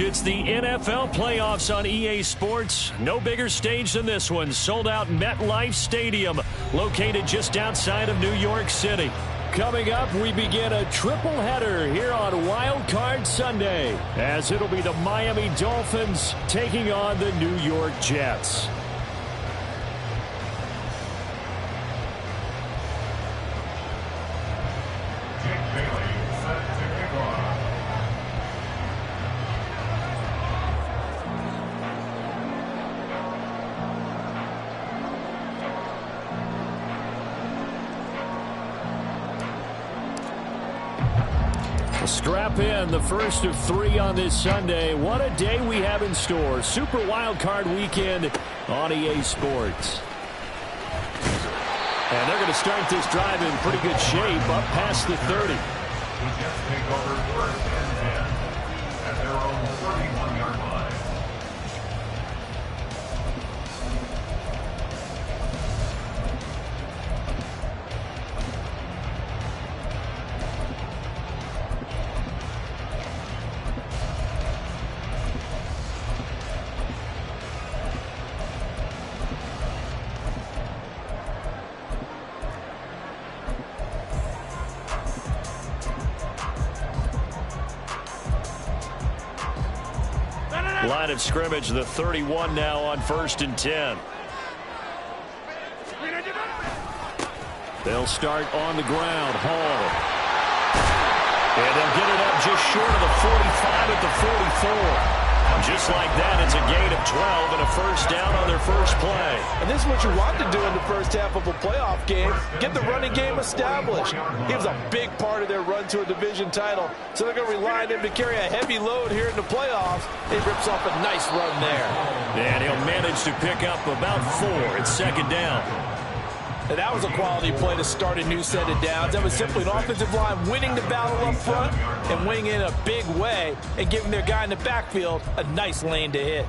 It's the NFL playoffs on EA Sports. No bigger stage than this one. Sold out MetLife Stadium, located just outside of New York City. Coming up, we begin a triple header here on Wild Card Sunday, as it'll be the Miami Dolphins taking on the New York Jets. Strap in, the first of 3 on this Sunday. What a day we have in store. Super Wild Card Weekend on EA Sports. And they're going to start this drive in pretty good shape, up past the 30. The Jets take over first and 10 at their own 31-yard line. Line of scrimmage, the 31 now on 1st and 10. They'll start on the ground. Hall. And they'll get it up just short of the 45 at the 44. Just like that, it's a gain of 12 and a first down on their first play. And this is what you want to do in the first half of a playoff game. Get the running game established. He was a big part of their run to a division title. So they're going to rely on him to carry a heavy load here in the playoffs. He rips off a nice run there. And he'll manage to pick up about 4. It's 2nd down. And that was a quality play to start a new set of downs. That was simply an offensive line winning the battle up front and winning in a big way and giving their guy in the backfield a nice lane to hit.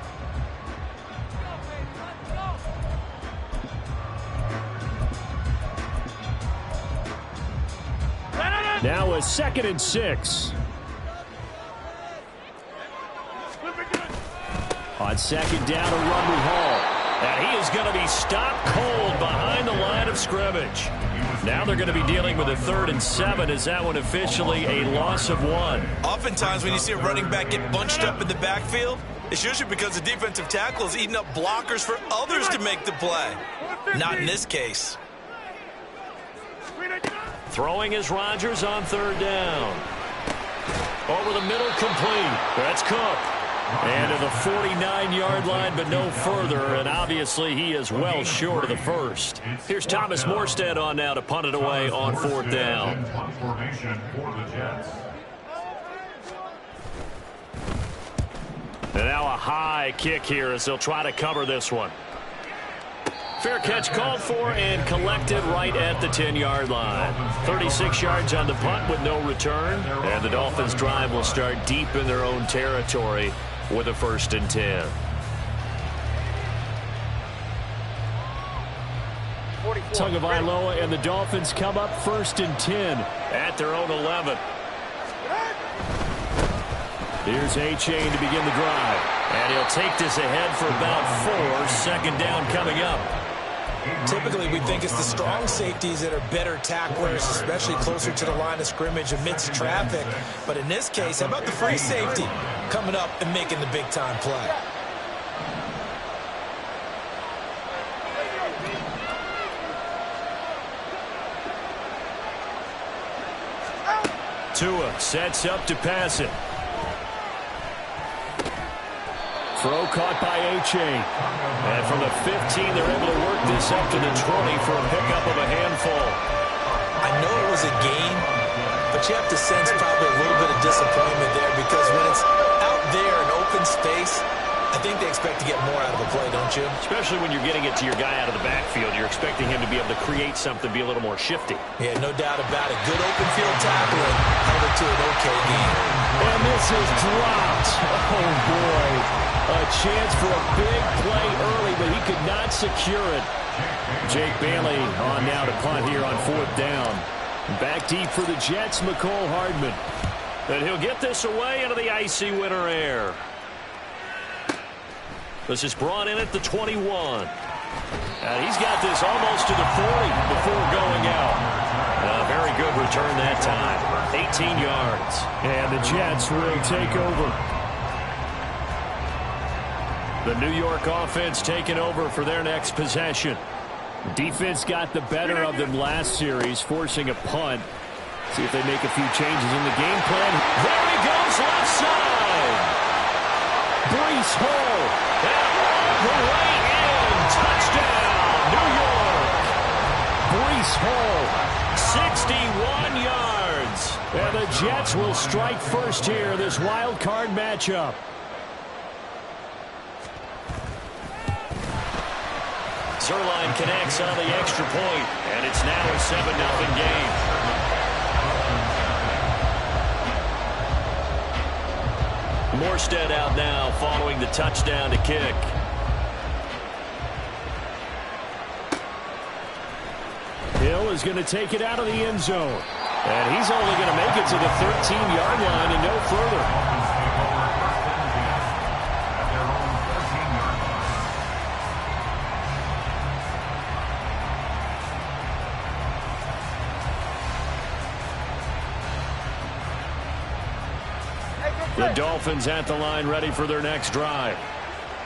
Now a 2nd and 6. On 2nd down, a run with Hall. And he is going to be stopped cold behind the line of scrimmage. Now they're going to be dealing with a 3rd and 7. Is that one officially a loss of 1? Oftentimes when you see a running back get bunched up in the backfield, it's usually because the defensive tackle is eating up blockers for others to make the play. Not in this case. Throwing is Rodgers on 3rd down. Over the middle, complete. That's Cook. And to the 49-yard line, but no further. And obviously, he is well short of the first. Here's Thomas Morstead on now to punt it away on 4th down. And now a high kick here as they'll try to cover this one. Fair catch called for and collected right at the 10-yard line. 36 yards on the punt with no return. And the Dolphins' drive will start deep in their own territory with a 1st and 10. Tagovailoa and the Dolphins come up 1st and 10 at their own 11. Here's A-Chain to begin the drive. And he'll take this ahead for about 4. 2nd down coming up. Typically, we think it's the strong safeties that are better tacklers, especially closer to the line of scrimmage amidst traffic. But in this case, how about the free safety coming up and making the big-time play? Tua sets up to pass it. Throw caught by A-Chain. And from the 15, they're able to work this up to the 20 for a pickup of a handful. I know it was a gain, but you have to sense probably a little bit of disappointment there because when it's out there in open space, I think they expect to get more out of the play, don't you? Especially when you're getting it to your guy out of the backfield. You're expecting him to be able to create something, be a little more shifty. Yeah, no doubt about it. Good open field tackling. Held it to an okay game. And this is dropped. Oh, boy. A chance for a big play early, but he could not secure it. Jake Bailey on now to punt here on 4th down. Back deep for the Jets, McCole Hardman. And he'll get this away into the icy winter air. This is brought in at the 21. And he's got this almost to the 40 before going out. A very good return that time. 18 yards. And the Jets will take over. The New York offense taking over for their next possession. Defense got the better of them last series, forcing a punt. See if they make a few changes in the game plan. There he goes, left side. Breece Hall. And all the way in. Touchdown, New York. Breece Hall, 61 yards. And the Jets will strike first here, this wild card matchup. Zerline connects on the extra point, and it's now a 7-0 game. Morstead out now following the touchdown to kick. Hill is going to take it out of the end zone. And he's only going to make it to the 13-yard line and no further. The Dolphins at the line ready for their next drive.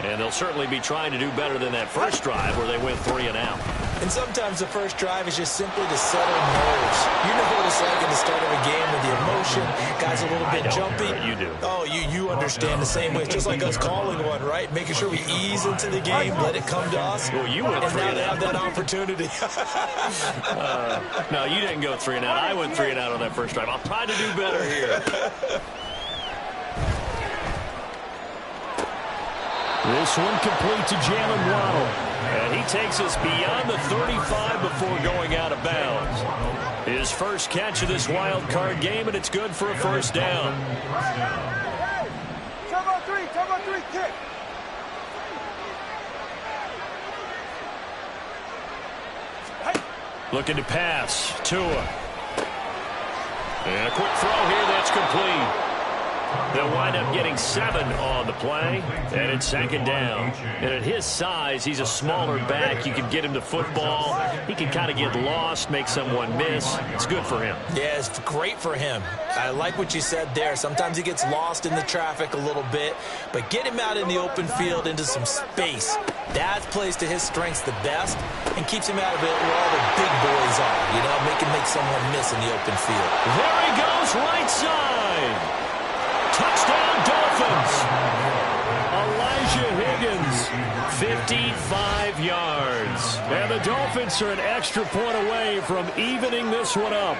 And they'll certainly be trying to do better than that first drive where they went 3 and out. And sometimes the first drive is just simply to settle nerves. You know what it's like at the start of a game with the emotion. Guys a little bit jumpy. You do. Oh, you understand the same way. It's just like us calling one, right? Making sure we ease into the game, let it come to us. Well, you went 3 and out. And now they have that opportunity. No, you didn't go 3 and out. I went 3 and out on that first drive. I'll try to do better here. This one complete to Jalen Waddle. And he takes us beyond the 35 before going out of bounds. His first catch of this wild card game, and it's good for a first down. Turbo 3, kick. Looking to pass. Tua. And a quick throw here that's complete. They'll wind up getting 7 on the play, and it's 2nd down. And at his size, he's a smaller back. You can get him to football. He can kind of get lost, make someone miss. It's good for him. Yeah, it's great for him. I like what you said there. Sometimes he gets lost in the traffic a little bit, but get him out in the open field into some space. That plays to his strengths the best and keeps him out of it where all the big boys are. You know, make someone miss in the open field. There he goes, right side. Touchdown, Dolphins. Elijah Higgins, 55 yards. And the Dolphins are an extra point away from evening this one up.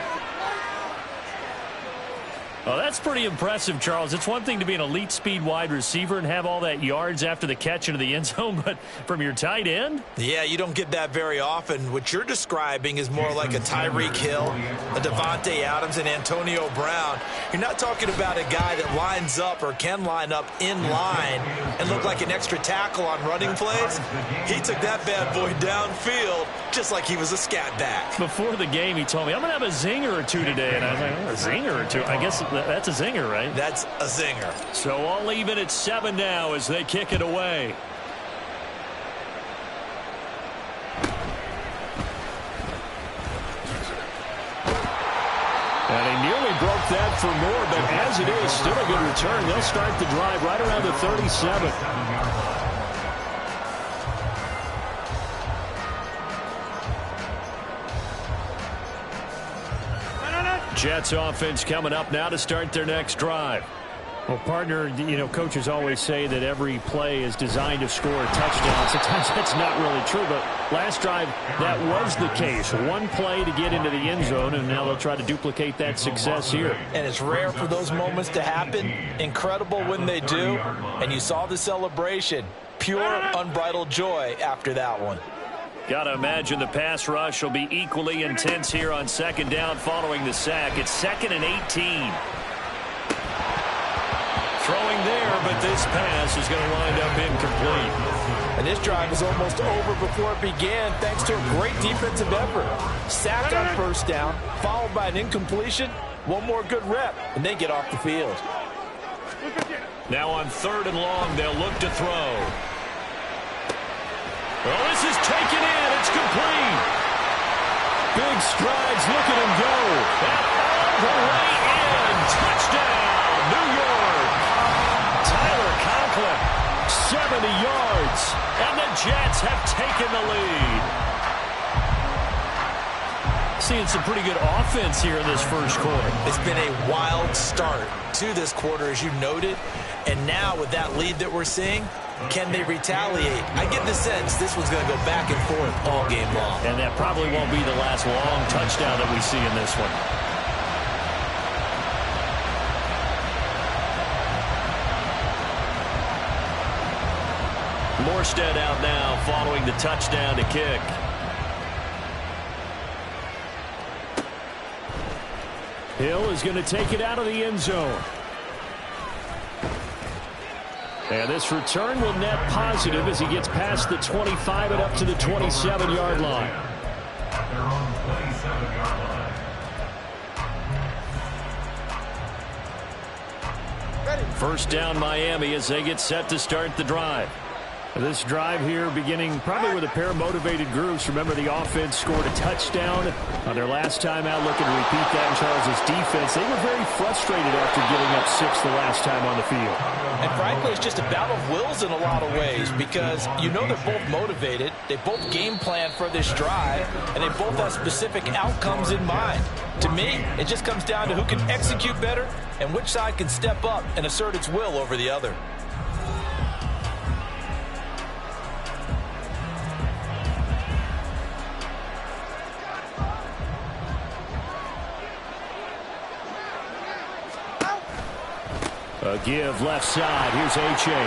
Well, that's pretty impressive, Charles. It's one thing to be an elite speed wide receiver and have all that yards after the catch into the end zone, but from your tight end? Yeah, you don't get that very often. What you're describing is more like a Tyreek Hill, a Devontae Adams, and Antonio Brown. You're not talking about a guy that lines up or can line up in line and look like an extra tackle on running plays. He took that bad boy downfield just like he was a scat back. Before the game, he told me, I'm going to have a zinger or two today. And I was like, oh, a zinger or two? I guess that's a zinger, right? That's a zinger. So all even at 7 now as they kick it away. And he nearly broke that for more, but as it is, still a good return. They'll start the drive right around the 37. Jets offense coming up now to start their next drive. Well, partner, you know, coaches always say that every play is designed to score a touchdown. Sometimes that's not really true, but last drive, that was the case. One play to get into the end zone, and now they'll try to duplicate that success here. And it's rare for those moments to happen. Incredible when they do. And you saw the celebration. Pure, unbridled joy after that one. Got to imagine the pass rush will be equally intense here on 2nd down following the sack. It's 2nd and 18. Throwing there, but this pass is going to wind up incomplete. And this drive is almost over before it began thanks to a great defensive effort. Sacked on first down, followed by an incompletion. One more good rep, and they get off the field. Now on 3rd and long, they'll look to throw. Well, this is taken in. It's complete. Big strides. Look at him go. And all the way in. Touchdown, New York. Tyler Conklin, 70 yards. And the Jets have taken the lead. Seeing some pretty good offense here in this first quarter. It's been a wild start to this quarter, as you noted. And now with that lead that we're seeing, can they retaliate? I get the sense this one's going to go back and forth all game long. And that probably won't be the last long touchdown that we see in this one. Morstead out now following the touchdown to kick. Hill is going to take it out of the end zone. And this return will net positive as he gets past the 25 and up to the 27-yard line. Their own 27-yard line. First down Miami as they get set to start the drive. This drive here beginning probably with a pair of motivated groups. Remember, the offense scored a touchdown on their last time out, looking to repeat that in Charles' defense. They were very frustrated after giving up 6 the last time on the field. And frankly, it's just a battle of wills in a lot of ways because you know they're both motivated. They both game plan for this drive, and they both have specific outcomes in mind. To me, it just comes down to who can execute better and which side can step up and assert its will over the other. A give left side. Here's H.A.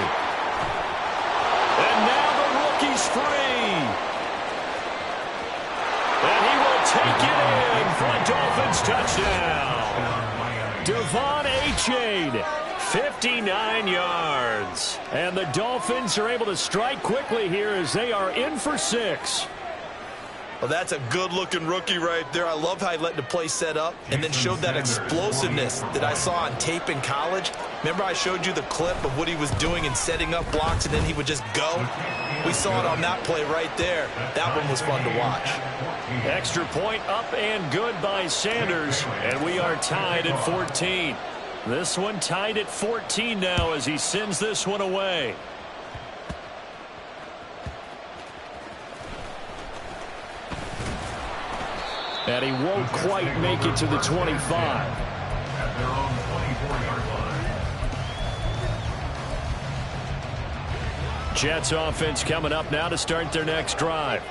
And now the rookie's free. And he will take it in for a Dolphins touchdown. Devon H.A. 59 yards. And the Dolphins are able to strike quickly here as they are in for 6. Well, that's a good-looking rookie right there. I love how he let the play set up and then showed that explosiveness that I saw on tape in college. Remember I showed you the clip of what he was doing and setting up blocks, and then he would just go? We saw it on that play right there. That one was fun to watch. Extra point up and good by Sanders, and we are tied at 14. This one tied at 14 now as he sends this one away. And he won't quite make it to the 25. At their own 24-yard line. Jets offense coming up now to start their next drive.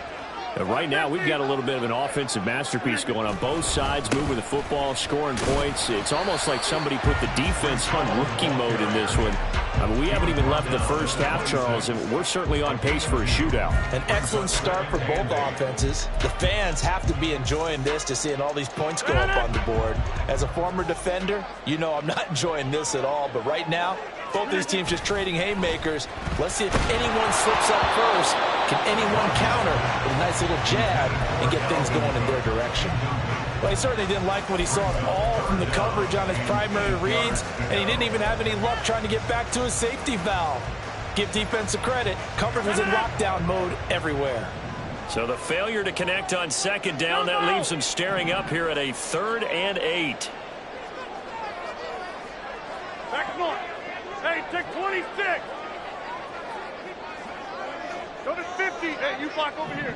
Right now, we've got a little bit of an offensive masterpiece going on both sides, moving the football, scoring points. It's almost like somebody put the defense on rookie mode in this one. I mean, we haven't even left the first half, Charles, and we're certainly on pace for a shootout. An excellent start for both offenses. The fans have to be enjoying this to seeing all these points go up on the board. As a former defender, you know I'm not enjoying this at all, but right now, both these teams just trading haymakers. Let's see if anyone slips up first. Can anyone counter with a nice little jab and get things going in their direction? Well, he certainly didn't like what he saw at all from the coverage on his primary reads, and he didn't even have any luck trying to get back to his safety valve. Give defensive credit. Coverage was in lockdown mode everywhere. So the failure to connect on second down, that leaves him staring up here at a 3rd and 8. Back north. Hey, take 26. Go to 50. Hey, you block over here.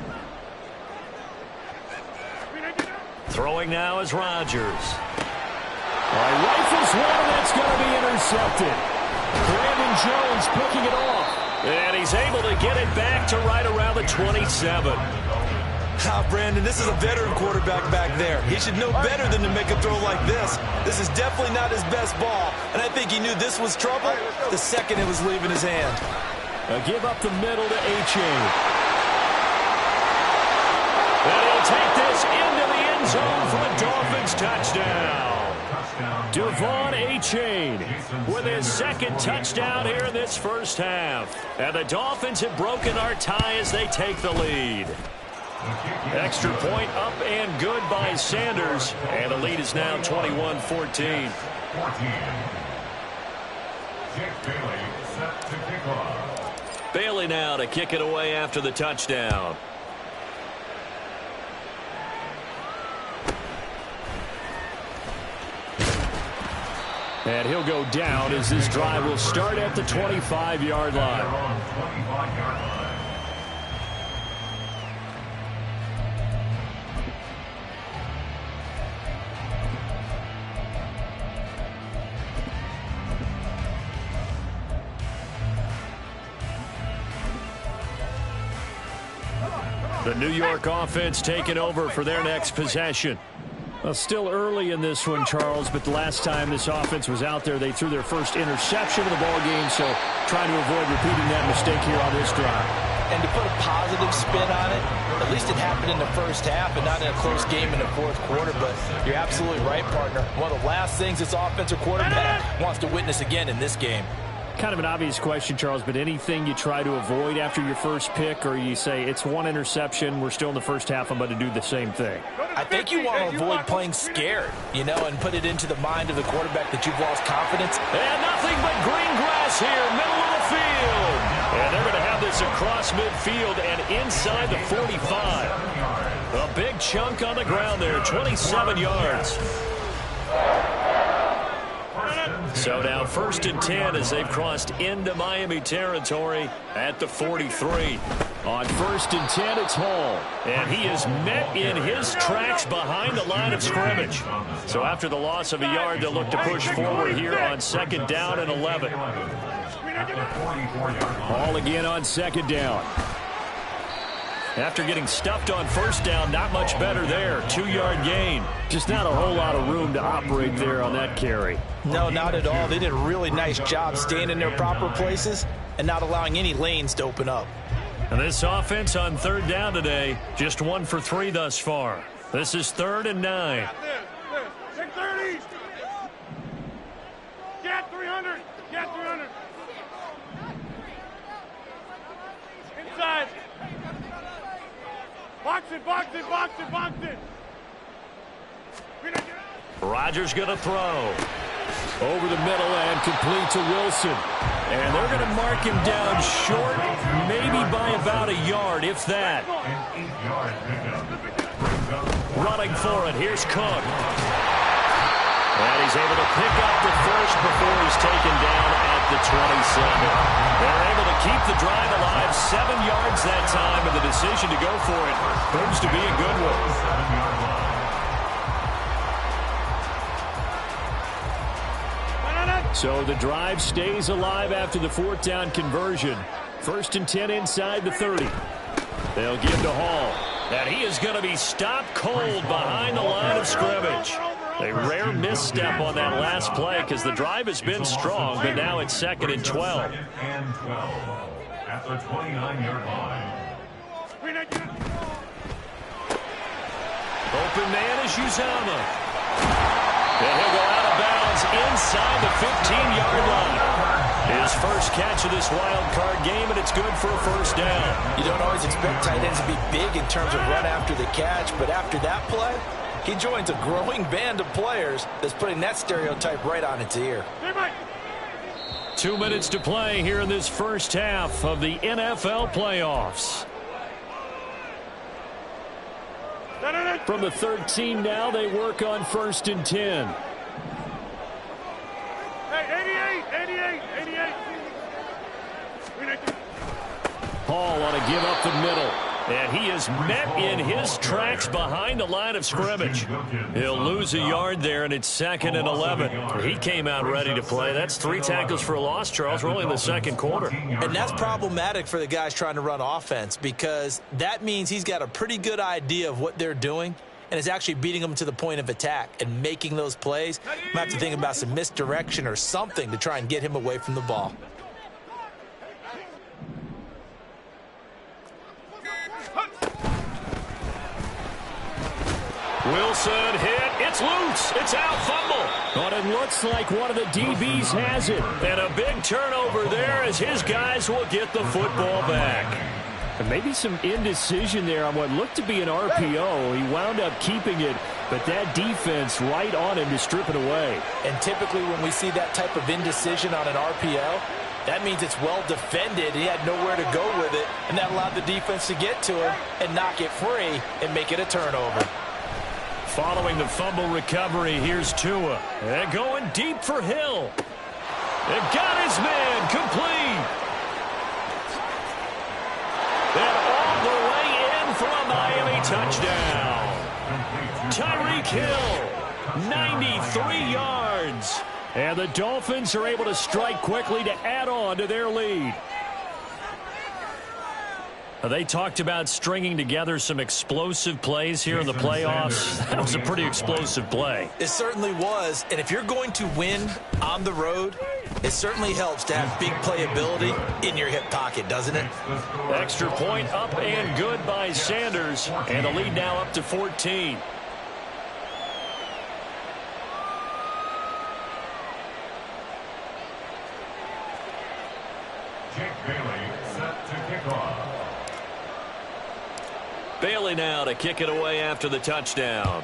Throwing now is Rodgers. Rifles one, and that's going to be intercepted. Brandon Jones picking it off. And he's able to get it back to right around the 27. Brandon, this is a veteran quarterback back there. He should know better than to make a throw like this. This is definitely not his best ball, and I think he knew this was trouble the second it was leaving his hand. A give up the middle to H.A. And he'll take this into the end zone for the Dolphins touchdown. Devon H.A. with his second touchdown here in this first half. And the Dolphins have broken our tie as they take the lead. Extra point up and good by Sanders. And the lead is now 21-14. 14. Jake Bailey set to kick off. Bailey now to kick it away after the touchdown. And he'll go down as this drive will start at the 25-yard line. The New York offense taking over for their next possession. Well, still early in this one, Charles, but the last time this offense was out there, they threw their first interception of the ball game, so trying to avoid repeating that mistake here on this drive. And to put a positive spin on it, at least it happened in the first half and not in a close game in the fourth quarter, but you're absolutely right, partner. One of the last things this offensive quarterback wants to witness again in this game. Kind of an obvious question, Charles, but anything you try to avoid after your first pick, or you say it's one interception, we're still in the first half, I'm going to do the same thing? I think you want to avoid playing scared, you know, and put it into the mind of the quarterback that you've lost confidence. And nothing but green grass here, middle of the field. And they're going to have this across midfield and inside the 45. A big chunk on the ground there, 27 yards. So now 1st and 10 as they've crossed into Miami territory at the 43. On 1st and 10, it's Hall. And he is met in his tracks behind the line of scrimmage. So after the loss of a yard, they'll look to push forward here on 2nd down and 11. Hall again on 2nd down. After getting stuffed on 1st down, not much better there. 2-yard gain. Just not a whole lot of room to operate there on that carry. No, not at all. They did a really nice job staying in their proper places and not allowing any lanes to open up. And this offense on 3rd down today, just 1 for 3 thus far. This is 3rd and 9. Take 30. Get 300. Get 300. Inside. Box it, box it, box it, box it. Rodgers going to throw. Over the middle and complete to Wilson. And they're going to mark him down short, maybe by about a yard, if that. Running for it. Here's Cook. And he's able to pick up the first before he's taken down at the 27. They're able to keep the drive alive, 7 yards that time, and the decision to go for it proves to be a good one. So the drive stays alive after the 4th down conversion. 1st and 10 inside the 30. They'll give to Hall. And he is going to be stopped cold behind the line of scrimmage. A rare misstep on that last play because the drive has been strong, but now it's 2nd and 12. 2nd and 12 at the 29-yard line. Open man is Uzama. And he'll go out of bounds inside the 15-yard line. His first catch of this wild card game, and it's good for a 1st down. You don't always expect tight ends to be big in terms of run after the catch, but after that play, he joins a growing band of players that's putting that stereotype right on its ear. 2 minutes to play here in this first half of the NFL playoffs. From the 13 now, they work on 1st and 10. Hey, 88. Hall on a give up the middle. And he is met in his tracks behind the line of scrimmage. He'll lose a yard there, and it's 2nd and 11. He came out ready to play. That's 3 tackles for a loss, Charles, really in the 2nd quarter. And that's problematic for the guys trying to run offense because that means he's got a pretty good idea of what they're doing and is actually beating them to the point of attack and making those plays. Might have to think about some misdirection or something to try and get him away from the ball. Wilson hit. It's loose. It's out. Fumble. But it looks like one of the DBs has it. And a big turnover there as his guys will get the football back. And maybe some indecision there on what looked to be an RPO. He wound up keeping it, but that defense right on him to strip it away. And typically when we see that type of indecision on an RPO, That means it's well defended. He had nowhere to go with it, and that allowed the defense to get to him and knock it free and make it a turnover. Following the fumble recovery, here's Tua. And going deep for Hill. And got his man complete. And all the way in for a Miami touchdown. Tyreek Hill, 93 yards. And the Dolphins are able to strike quickly to add on to their lead. They talked about stringing together some explosive plays here in the playoffs. That was a pretty explosive play. It certainly was. And if you're going to win on the road, it certainly helps to have big playability in your hip pocket, doesn't it? Extra point up and good by Sanders. And the lead now up to 14. Jake Bailey set to kick off. Bailey now to kick it away after the touchdown.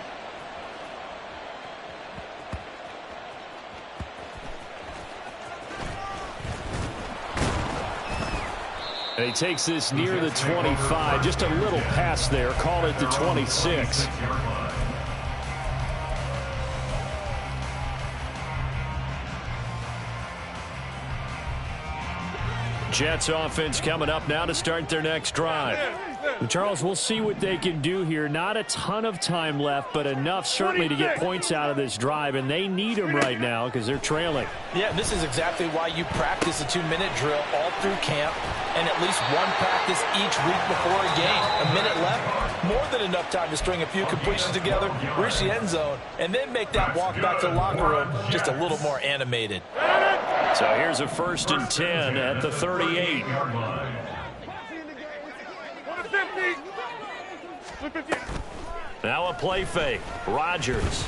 And he takes this near the 25. Just a little pass there. Call it the 26. Jets offense coming up now to start their next drive. Charles, we'll see what they can do here. Not a ton of time left, but enough certainly to get points out of this drive, and they need them right now because they're trailing. Yeah, this is exactly why you practice a 2-minute drill all through camp and at least one practice each week before a game. A minute left, more than enough time to string a few completions together, reach the end zone, and then make that walk back to the locker room just a little more animated. So here's a 1st and 10 at the 38. Now a play fake. Rodgers.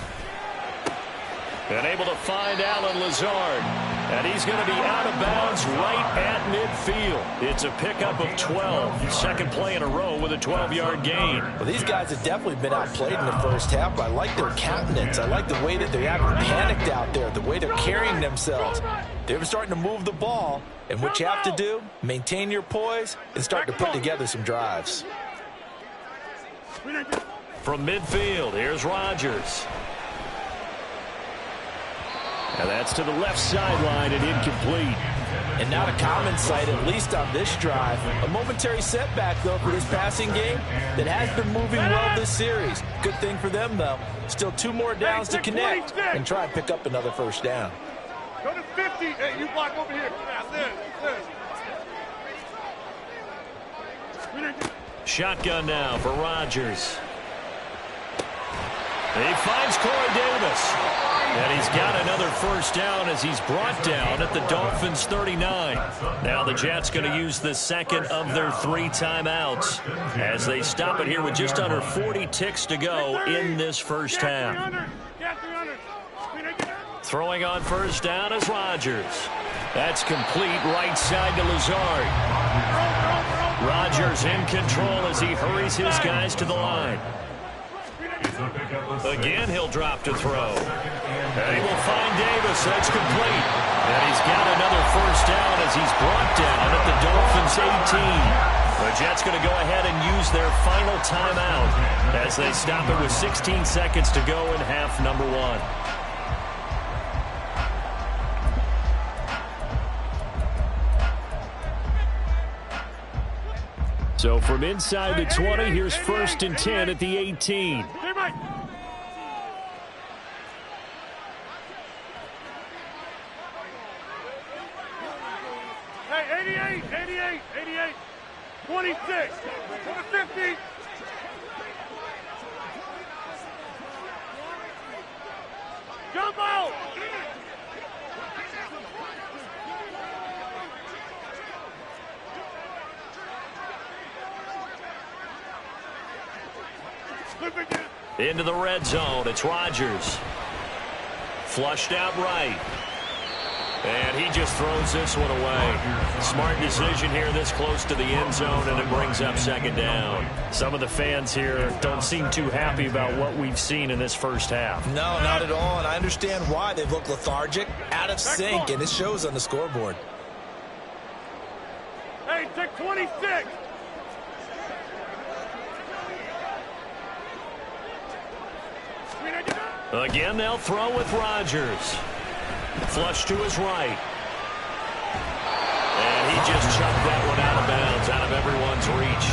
And able to find Allen Lazard. And he's going to be out of bounds right at midfield. It's a pickup of 12. Second play in a row with a 12-yard gain. Well, these guys have definitely been outplayed in the first half, but I like their countenance. I like the way that they haven't panicked out there, the way they're carrying themselves. They're starting to move the ball, and what you have to do, maintain your poise and start to put together some drives. From midfield, here's Rodgers. And that's to the left sideline and incomplete. And not a common sight, at least on this drive. A momentary setback, though, for this passing game that has been moving well this series. Good thing for them, though. Still 2 more downs to connect and try and pick up another first down. Go to 50. Hey, you block over here. Shotgun now for Rodgers. He finds Corey Davis. And he's got another first down as he's brought down at the Dolphins' 39. Now the Jets going to use the second of their 3 timeouts as they stop it here with just under 40 ticks to go in this first half. Throwing on first down is Rodgers. That's complete right side to Lazard. Rodgers in control as he hurries his guys to the line. Again, he'll drop to throw. And he will find Davis. That's complete. And he's got another first down as he's brought down at the Dolphins' 18. The Jets going to go ahead and use their final timeout as they stop it with 16 seconds to go in half number 1. So from inside the 20, here's 1st and 10 at the 18. Hey, 88, 26, to the 50. Jump out! Into the red zone, it's Rodgers. Flushed out right. And he just throws this one away. Smart decision here this close to the end zone, and it brings up second down. Some of the fans here don't seem too happy about what we've seen in this first half. No, not at all, and I understand why. They've looked lethargic, out of sync, and it shows on the scoreboard. Hey, take 26. Again, they'll throw with Rodgers. Flush to his right. And he just chucked that one out of bounds, out of everyone's reach.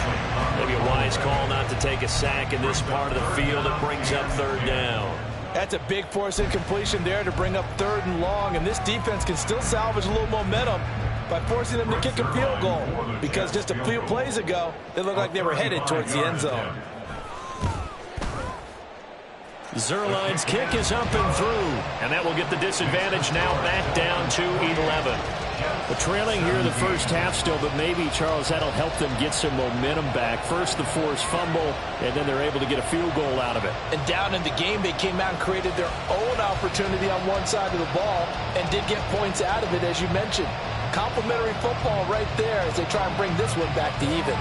Maybe a wise call not to take a sack in this part of the field. It brings up third down. That's a big force incompletion there to bring up 3rd and long, and this defense can still salvage a little momentum by forcing them to kick a field goal, because just a few plays ago, they looked like they were headed towards the end zone. Zerline's kick is up and through, and that will get the disadvantage now back down to 11. The trailing here in the first half still, but maybe, Charles, that'll help them get some momentum back. First the forced fumble, and then they're able to get a field goal out of it. And down in the game, they came out and created their own opportunity on one side of the ball and did get points out of it, as you mentioned. Complimentary football right there as they try and bring this one back to even.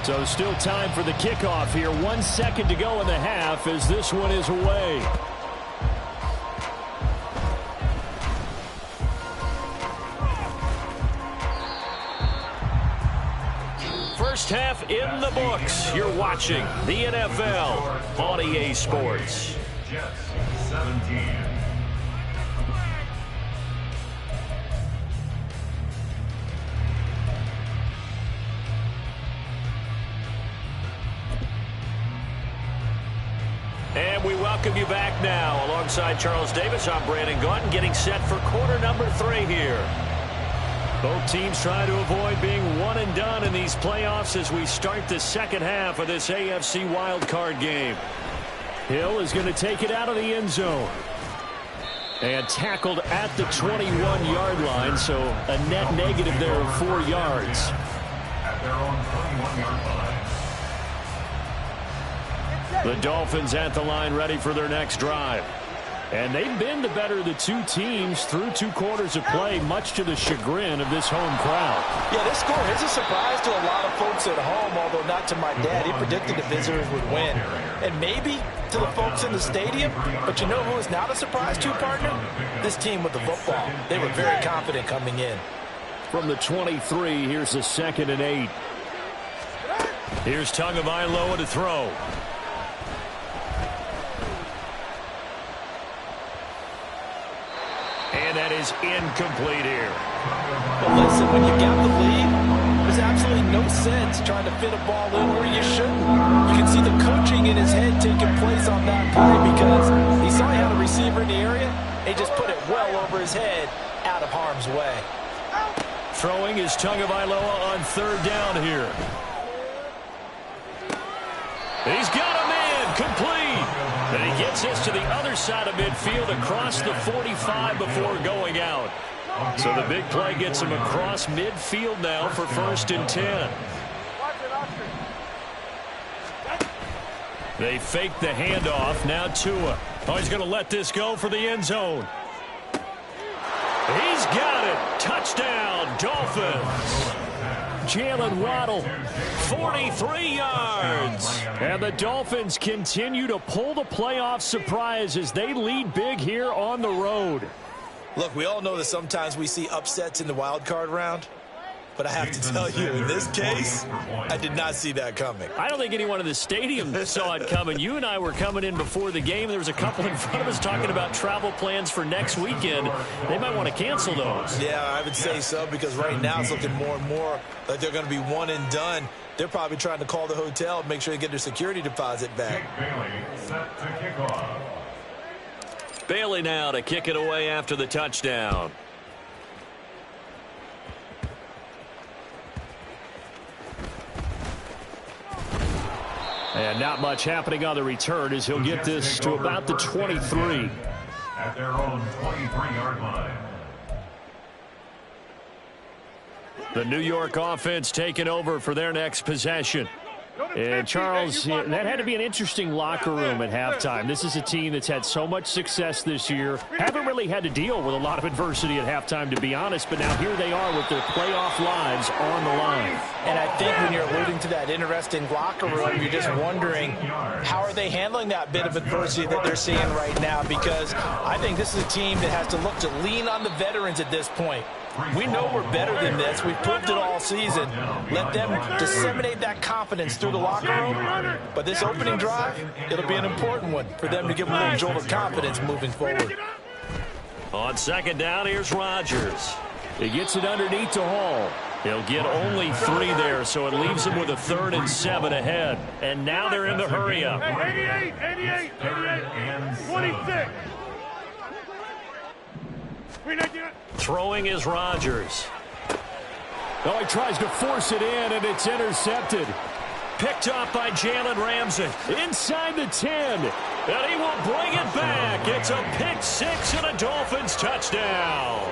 So still time for the kickoff here. 1 second to go in the half as this one is away. First half in the books. You're watching the NFL on EA Sports. Jets 17. And we welcome you back now. Alongside Charles Davis, I'm Brandon Gaudin, getting set for quarter number 3 here. Both teams try to avoid being one and done in these playoffs as we start the second half of this AFC wildcard game. Hill is going to take it out of the end zone. And tackled at the 21-yard line, so a net negative there of 4 yards. At their own 21-yard line. The Dolphins at the line ready for their next drive. And they've been the better of the two teams through 2 quarters of play, much to the chagrin of this home crowd. Yeah, this score is a surprise to a lot of folks at home, although not to my dad. He predicted the visitors would win. And maybe to the folks in the stadium. But you know who is not a surprise to, partner? This team with the football. They were very confident coming in. From the 23, here's the 2nd and 8. Here's Tagovailoa to throw. And that is incomplete here. But listen, when you got the lead, there's absolutely no sense trying to fit a ball in where you shouldn't. You can see the coaching in his head taking place on that play because he saw he had a receiver in the area. He just put it well over his head out of harm's way. Throwing is Tagovailoa on 3rd down here. He's got him in, complete. And he gets this to the other side of midfield across the 45 before going out. So the big play gets him across midfield now for 1st and 10. They fake the handoff. Now Tua. Oh, he's going to let this go for the end zone. He's got it. Touchdown, Dolphins. Jalen Waddle, 43 yards. And the Dolphins continue to pull the playoff surprise as they lead big here on the road. Look, we all know that sometimes we see upsets in the wild card round. But I have to tell you, in this case, I did not see that coming. I don't think anyone in the stadium saw it coming. You and I were coming in before the game. There was a couple in front of us talking about travel plans for next weekend. They might want to cancel those. Yeah, I would say so, because right now it's looking more and more like they're going to be one and done. They're probably trying to call the hotel and make sure they get their security deposit back. Bailey set to kick off. Bailey now to kick it away after the touchdown. And not much happening on the return as he'll get this to about the 23. At their own 23-yard line. The New York offense taking over for their next possession. And Charles, that had to be an interesting locker room at halftime. This is a team that's had so much success this year. Haven't really had to deal with a lot of adversity at halftime, to be honest. But now here they are with their playoff lives on the line. And I think when you're alluding to that interesting locker room, you're just wondering, how are they handling that bit of adversity that they're seeing right now? Because I think this is a team that has to look to lean on the veterans at this point. We know we're better than this. We've proved it all season. Let them disseminate that confidence through the locker room. But this opening drive, it'll be an important one for them to give them a little jolt of confidence moving forward. On second down, here's Rodgers. He gets it underneath to Hall. He'll get only 3 there, so it leaves him with a 3rd and 7 ahead. And now they're in the hurry up. 88, 26. Throwing is Rodgers. Oh, he tries to force it in, and it's intercepted. Picked up by Jalen Ramsey. Inside the 10. And he will bring it back. It's a pick 6 and a Dolphins touchdown.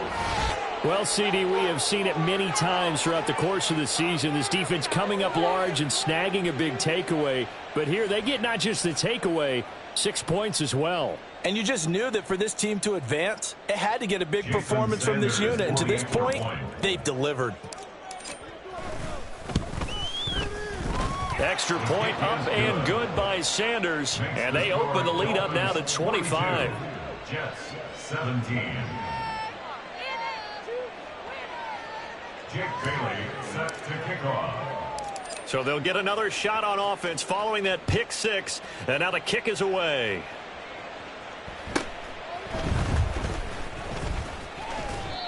Well, CD, we have seen it many times throughout the course of the season. This defense coming up large and snagging a big takeaway. But here they get not just the takeaway, 6 points as well. And you just knew that for this team to advance, it had to get a big performance from this unit. And to this point, they've delivered. Extra point up and good by Sanders. And they open the lead up now to 25. Jets 17. Jake Bailey set to kick off. So they'll get another shot on offense following that pick 6. And now the kick is away.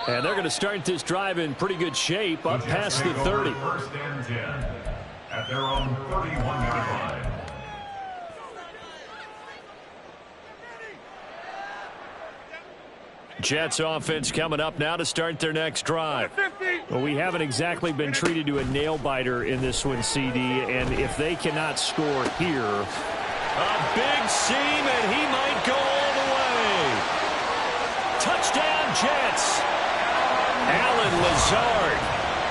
And they're going to start this drive in pretty good shape up past the 30. First and 10 at their own 31-yard line. Jets offense coming up now to start their next drive. Well, we haven't exactly been treated to a nail-biter in this one, CD, and if they cannot score here... A big seam, and he might go all the way. Touchdown, Jets. Allen Lazard,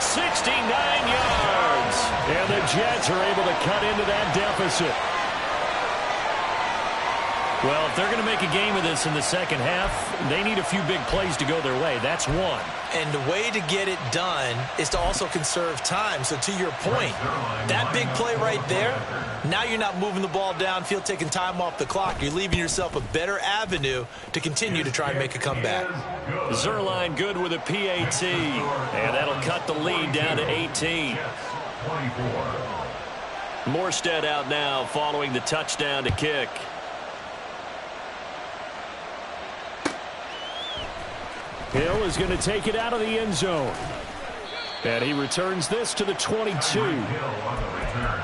69 yards. And the Jets are able to cut into that deficit. Well, if they're going to make a game of this in the second half, they need a few big plays to go their way. That's one. And the way to get it done is to also conserve time. So to your point, that big play right there, now you're not moving the ball downfield, taking time off the clock. You're leaving yourself a better avenue to continue to try and make a comeback. Zerline good with a PAT. And that'll cut the lead down to 18. Morstead out now following the touchdown to kick. Hill is going to take it out of the end zone. And he returns this to the 22. Hill on the return.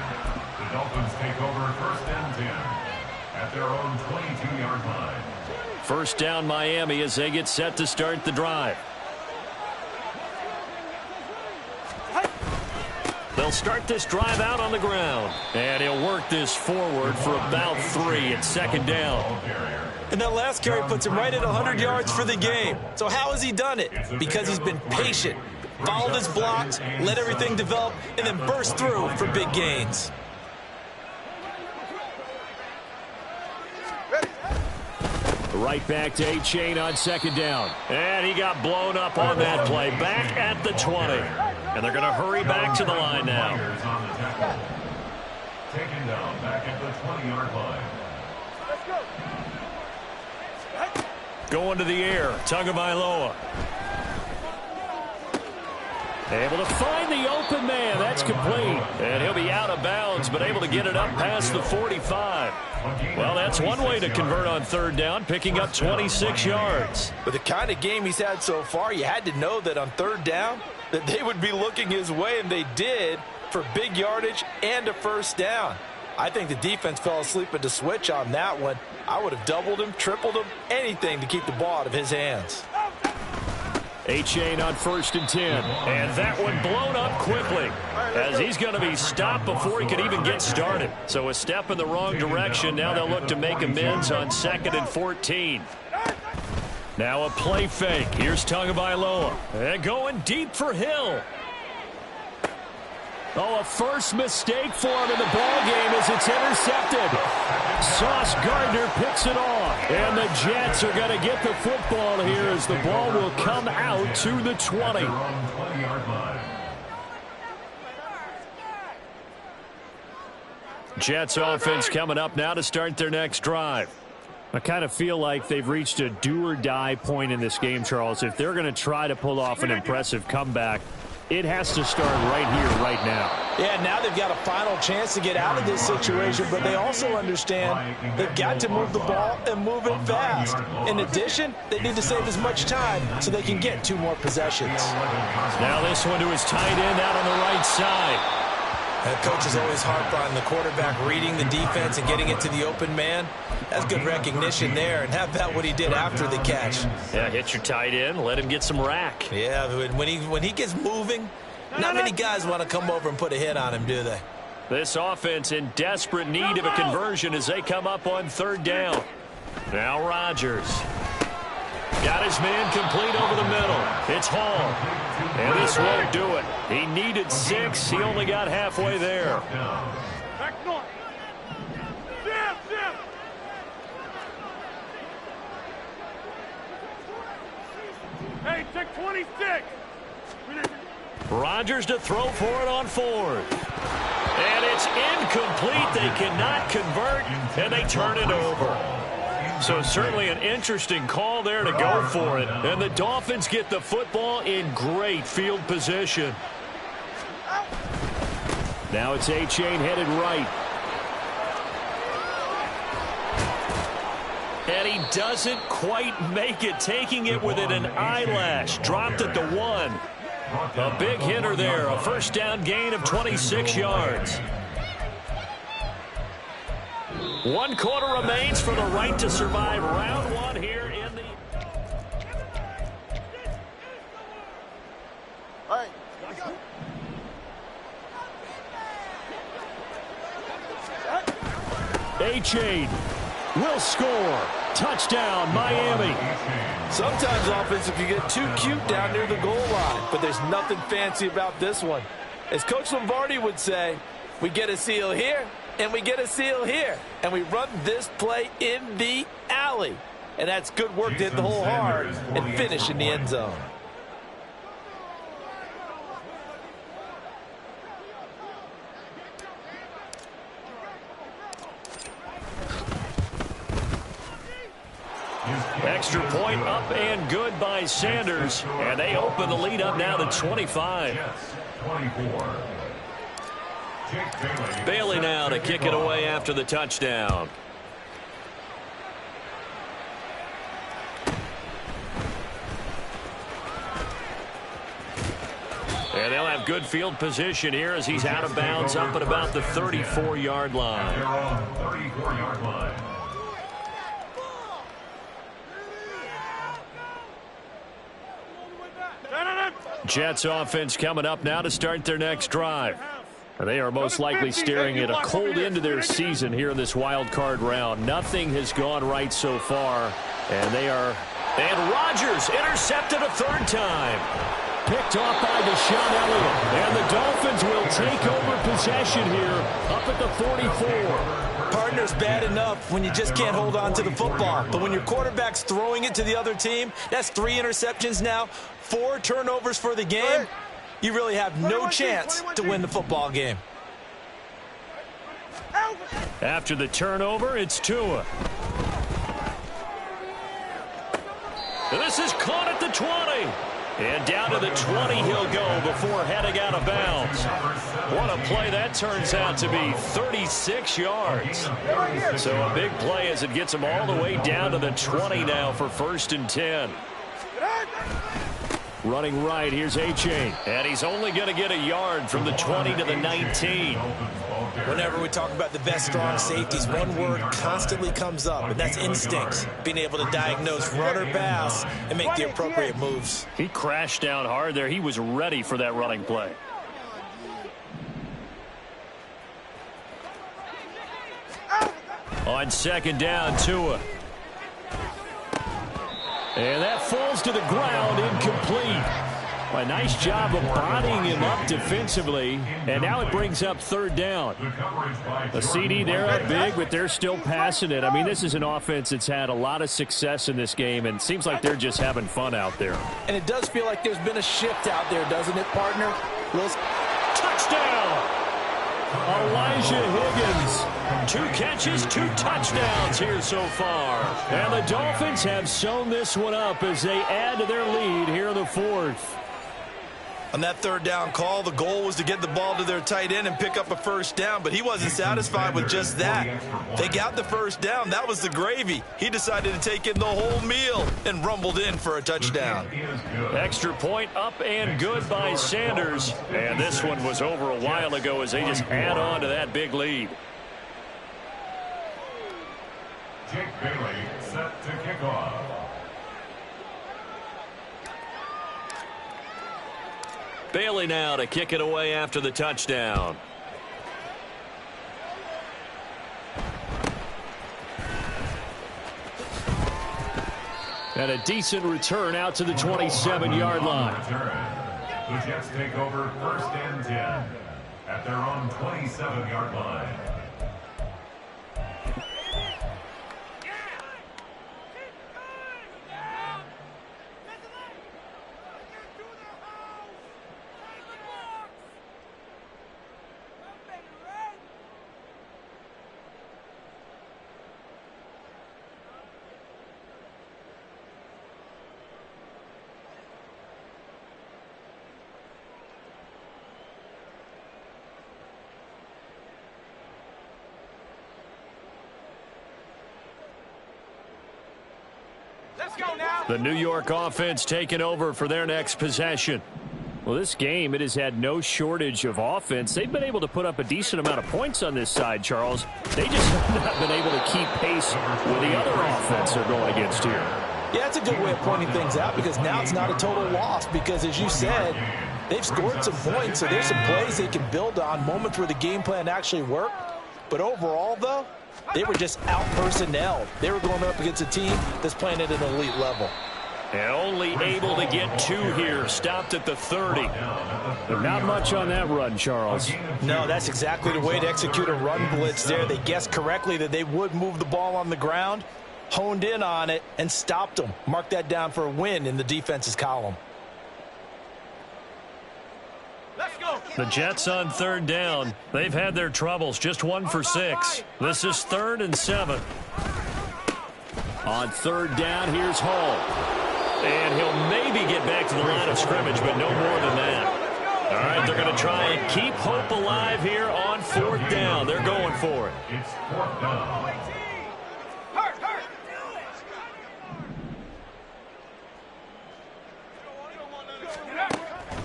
The Dolphins take over first and 10 at their own 22-yard line. First down Miami as they get set to start the drive. They'll start this drive out on the ground. And he'll work this forward for about 3 at second down. And that last carry puts him right at 100 yards for the game. So how has he done it? Because he's been patient, followed his blocks, let everything develop, and then burst through for big gains. Right back to A-Chain on second down. And he got blown up on that play. Back at the 20. And they're going to hurry back to the line now. Taken down back at the 20-yard line. Going to the air. Tagovailoa. Able to find the open man. That's complete. And he'll be out of bounds, but able to get it up past the 45. Well, that's one way to convert on third down, picking up 26 yards. With the kind of game he's had so far, you had to know that on third down that they would be looking his way, and they did, for big yardage and a first down. I think the defense fell asleep at the switch on that one. I would have doubled him, tripled him, anything to keep the ball out of his hands. A-Chain on first and 10. And that one blown up quickly as he's going to be stopped before he could even get started. So a step in the wrong direction. Now they'll look to make amends on second and 14. Now a play fake. Here's Tagovailoa. And going deep for Hill. Oh, a first mistake for him in the ball game as it's intercepted. Sauce Gardner picks it off. And the Jets are going to get the football here as the ball will come out to the 20. Jets offense coming up now to start their next drive. I kind of feel like they've reached a do-or-die point in this game, Charles. If they're going to try to pull off an impressive comeback, it has to start right here, right now. Yeah, now they've got a final chance to get out of this situation, but they also understand they've got to move the ball and move it fast. In addition, they need to save as much time so they can get 2 more possessions. Now this one to his tight end out on the right side. That coach is always harped on the quarterback reading the defense and getting it to the open man. That's good recognition there, and how about what he did after the catch? Yeah, hit your tight end, let him get some rack. Yeah, when he gets moving, not many guys want to come over and put a hit on him, do they? This offense in desperate need of a conversion as they come up on 3rd down. Now Rodgers. Got his man complete over the middle. It's Hall. And this won't do it. He needed 6. He only got halfway there. Back north. Jam, jam. Hey, take 26. Rodgers to throw for it on 4th. And it's incomplete. They cannot convert, and they turn it over. So certainly an interesting call there to go for it. And the Dolphins get the football in great field position. Now it's A-Chain headed right. And he doesn't quite make it, taking it within an eyelash. Dropped it to 1. A big hitter there, a 1st down gain of 26 yards. 1 quarter remains for the right to survive round 1 here in the... All right, A-Chain will score. Touchdown, Miami. Sometimes offense can get too cute down near the goal line, but there's nothing fancy about this one. As Coach Lombardi would say, we get a seal here, and we get a seal here, and we run this play in the alley. And that's good work to hit the hole hard and finish in the end zone. Extra point up and good by Sanders. And they open the lead up now to 25. Bailey now to kick it away after the touchdown. And they'll have good field position here as he's out of bounds up at about the 34-yard line. They're on the 34-yard line. Jets offense coming up now to start their next drive. They are most likely staring at a cold end to their season here in this wild card round. Nothing has gone right so far, and Rodgers intercepted a 3rd time. Picked off by Deshaun Elliott, and the Dolphins will take over possession here up at the 44. Partner's bad enough when you just can't hold on to the football. But when your quarterback's throwing it to the other team, that's 3 interceptions now, 4 turnovers for the game. You really have no chance to win the football game. After the turnover, it's Tua. And this is caught at the 20. And down to the 20 he'll go before heading out of bounds. What a play that turns out to be, 36 yards. So a big play as it gets him all the way down to the 20 now for 1st and 10. Running right, here's A-Chain. And he's only going to get a yard from the 20 to the 19. Whenever we talk about the best strong safeties, one word constantly comes up, and that's instincts. Being able to diagnose run or pass and make the appropriate moves. He crashed down hard there. He was ready for that running play. On 2nd down, Tua. And that falls to the ground, incomplete. A nice job of bodying him up defensively. And now it brings up 3rd down. A CD, they're up big, but they're still passing it. I mean, this is an offense that's had a lot of success in this game, and it seems like they're just having fun out there. And it does feel like there's been a shift out there, doesn't it, partner? Touchdown! Elijah Higgins. 2 catches, 2 touchdowns here so far. And the Dolphins have sewn this one up as they add to their lead here in the 4th. On that 3rd down call, the goal was to get the ball to their tight end and pick up a 1st down, but he wasn't satisfied with just that. They got the 1st down. That was the gravy. He decided to take in the whole meal and rumbled in for a touchdown. Extra point up and good by Sanders. And this one was over a while ago as they just add on to that big lead. Jake Bailey set to kick off. Bailey now to kick it away after the touchdown. And a decent return out to the 27-yard line. The Jets take over 1st and 10 at their own 27-yard line. The New York offense taking over for their next possession. Well, this game, it has had no shortage of offense. They've been able to put up a decent amount of points on this side, Charles. They just have not been able to keep pace with the other offense they're going against here. Yeah, that's a good way of pointing things out because now it's not a total loss because, as you said, they've scored some points, so there's some plays they can build on, moments where the game plan actually worked. But overall, though, they were just out-personnelled. They were going up against a team that's playing at an elite level. And only able to get 2 here. Stopped at the 30. But not much on that run, Charles. No, that's exactly the way to execute a run blitz there. They guessed correctly that they would move the ball on the ground, honed in on it, and stopped them. Mark that down for a win in the defense's column. The Jets on 3rd down. They've had their troubles. Just 1 for 6. This is 3rd and 7. On 3rd down, here's Hall. And he'll maybe get back to the line of scrimmage, but no more than that. All right, they're going to try and keep hope alive here on 4th down. They're going for it. It's 4th down.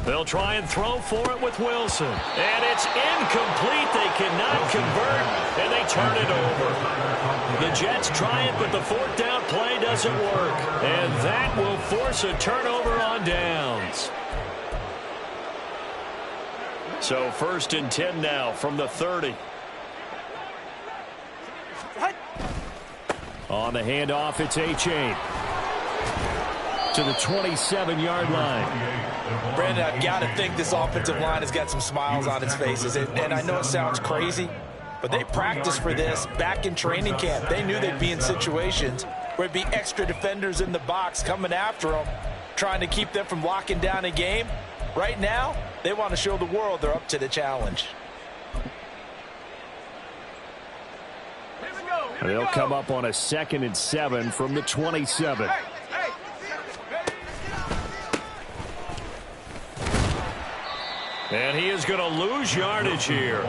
They'll try and throw for it with Wilson. And it's incomplete. They cannot convert, and they turn it over. The Jets try it, but the 4th down play doesn't work. And that will force a turnover on downs. So 1st and 10 now from the 30. On the handoff, it's A-Chain to the 27-yard line. Brandon, I've got to think this offensive line has got some smiles on its faces. And I know it sounds crazy, but they practiced for this back in training camp. They knew they'd be in situations where it'd be extra defenders in the box coming after them, trying to keep them from locking down a game. Right now, they want to show the world they're up to the challenge. They'll come up on a 2nd and 7 from the 27. And he is going to lose yardage here.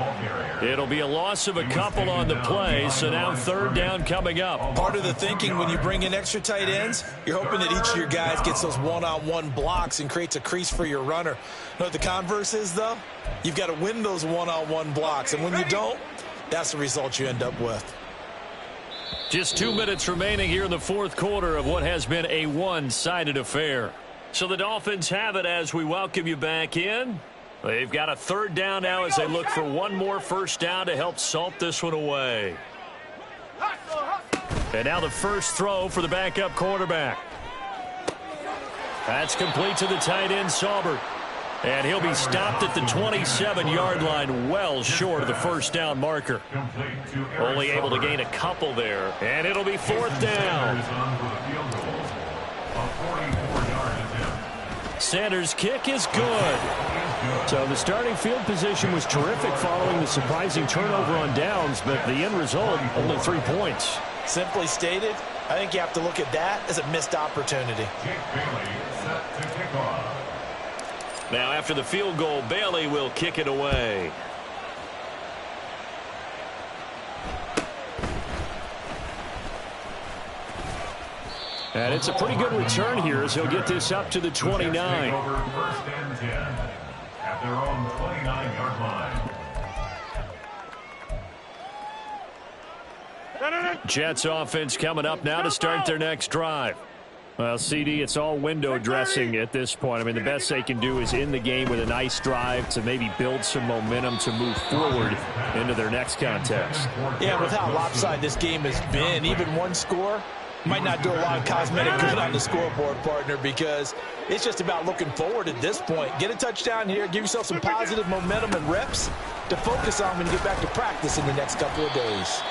It'll be a loss of a couple on the play, so now 3rd down coming up. Part of the thinking when you bring in extra tight ends, you're hoping that each of your guys gets those one-on-one blocks and creates a crease for your runner. You know what the converse is, though? You've got to win those one-on-one blocks, and when you don't, that's the result you end up with. Just 2 minutes remaining here in the 4th quarter of what has been a one-sided affair. So the Dolphins have it as we welcome you back in. They've got a 3rd down now as they look for one more 1st down to help salt this one away. And now the first throw for the backup quarterback. That's complete to the tight end, Saubert. And he'll be stopped at the 27-yard line, well short of the 1st down marker. Only able to gain a couple there. And it'll be 4th down. Sanders' kick is good. So the starting field position was terrific following the surprising turnover on downs, but the end result, only 3 points. Simply stated, I think you have to look at that as a missed opportunity. Now after the field goal, Bailey will kick it away. And it's a pretty good return here as he'll get this up to the 29. First and 10 at their own 29-yard line. Jets offense coming up now to start their next drive. Well, CD, it's all window dressing at this point. I mean, the best they can do is in the game with a nice drive to maybe build some momentum to move forward into their next contest. Yeah, with how lopsided this game has been, even one score might not do a lot of cosmetic good on the scoreboard, partner, because it's just about looking forward at this point. Get a touchdown here, give yourself some positive momentum and reps to focus on when you get back to practice in the next couple of days.